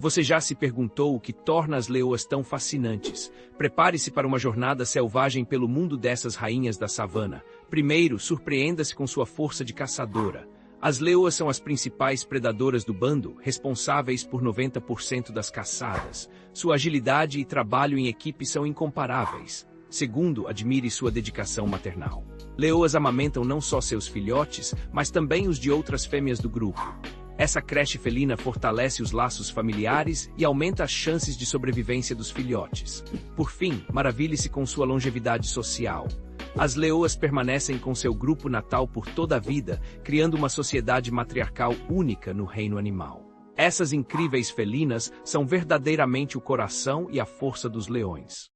Você já se perguntou o que torna as leoas tão fascinantes? Prepare-se para uma jornada selvagem pelo mundo dessas rainhas da savana. Primeiro, surpreenda-se com sua força de caçadora. As leoas são as principais predadoras do bando, responsáveis por 90% das caçadas. Sua agilidade e trabalho em equipe são incomparáveis. Segundo, admire sua dedicação maternal. Leoas amamentam não só seus filhotes, mas também os de outras fêmeas do grupo. Essa creche felina fortalece os laços familiares e aumenta as chances de sobrevivência dos filhotes. Por fim, maravilhe-se com sua longevidade social. As leoas permanecem com seu grupo natal por toda a vida, criando uma sociedade matriarcal única no reino animal. Essas incríveis felinas são verdadeiramente o coração e a força dos leões.